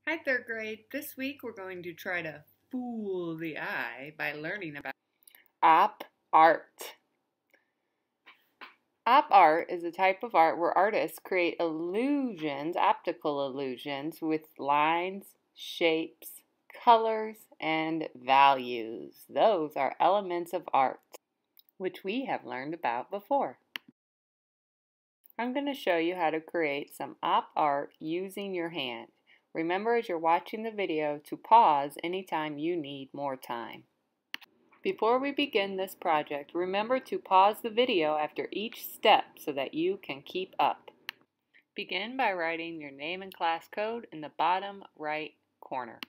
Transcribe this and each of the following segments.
Hi, third grade. This week we're going to try to fool the eye by learning about op art. Op art is a type of art where artists create illusions, optical illusions, with lines, shapes, colors, and values. Those are elements of art, which we have learned about before. I'm going to show you how to create some op art using your hand. Remember as you're watching the video to pause anytime you need more time. Before we begin this project, remember to pause the video after each step so that you can keep up. Begin by writing your name and class code in the bottom right corner.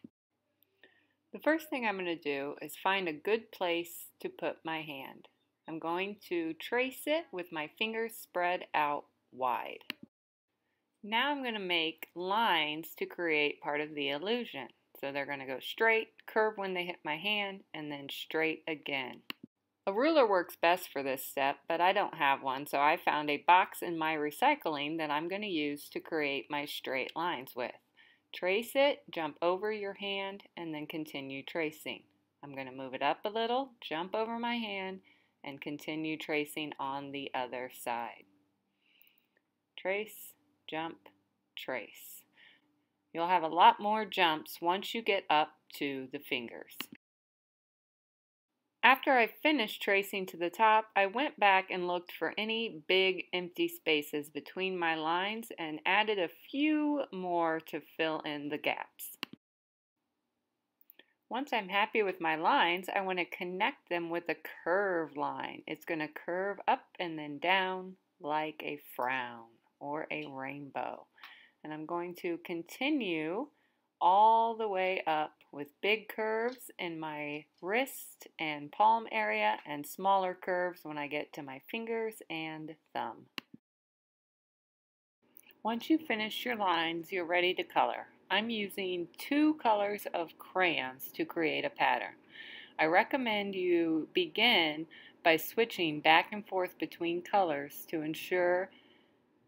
The first thing I'm going to do is find a good place to put my hand. I'm going to trace it with my fingers spread out wide. Now I'm going to make lines to create part of the illusion. So they're going to go straight, curve when they hit my hand, and then straight again. A ruler works best for this step, but I don't have one, so I found a box in my recycling that I'm going to use to create my straight lines with. Trace it, jump over your hand, and then continue tracing. I'm going to move it up a little, jump over my hand, and continue tracing on the other side. Trace, jump, trace. You'll have a lot more jumps once you get up to the fingers. After I finished tracing to the top, I went back and looked for any big empty spaces between my lines and added a few more to fill in the gaps. Once I'm happy with my lines, I want to connect them with a curved line. It's going to curve up and then down like a frown or a rainbow. And I'm going to continue all the way up with big curves in my wrist and palm area and smaller curves when I get to my fingers and thumb. Once you finish your lines, you're ready to color. I'm using 2 colors of crayons to create a pattern. I recommend you begin by switching back and forth between colors to ensure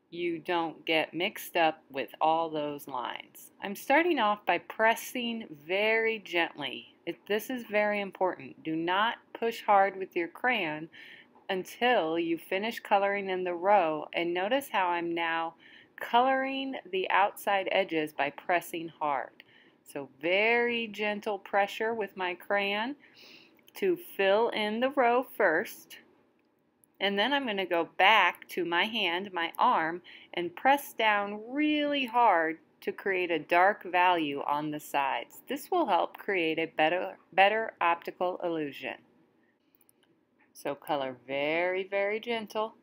you don't get mixed up with all those lines. I'm starting off by pressing very gently. This is very important. Do not push hard with your crayon until you finish coloring in the row, and notice how I'm now coloring the outside edges by pressing hard. So very gentle pressure with my crayon to fill in the row first. And then I'm going to go back to my hand, my arm, and press down really hard to create a dark value on the sides. This will help create a better optical illusion. So color very, very gentle,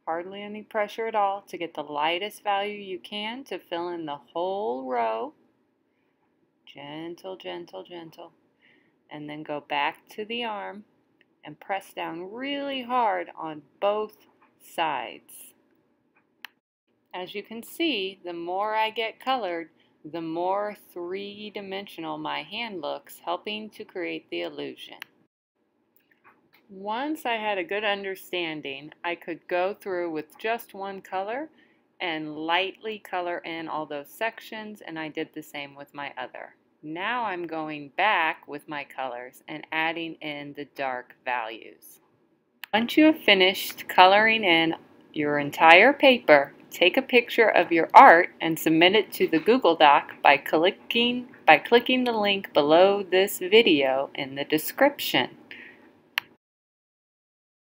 hardly any pressure at all to get the lightest value you can to fill in the whole row. Gentle, gentle, gentle. And then go back to the arm and press down really hard on both sides. As you can see, the more I get colored, the more three-dimensional my hand looks, helping to create the illusion. Once I had a good understanding, I could go through with just one color and lightly color in all those sections, and I did the same with my other. Now I'm going back with my colors and adding in the dark values. Once you have finished coloring in your entire paper, take a picture of your art and submit it to the Google Doc by clicking the link below this video in the description.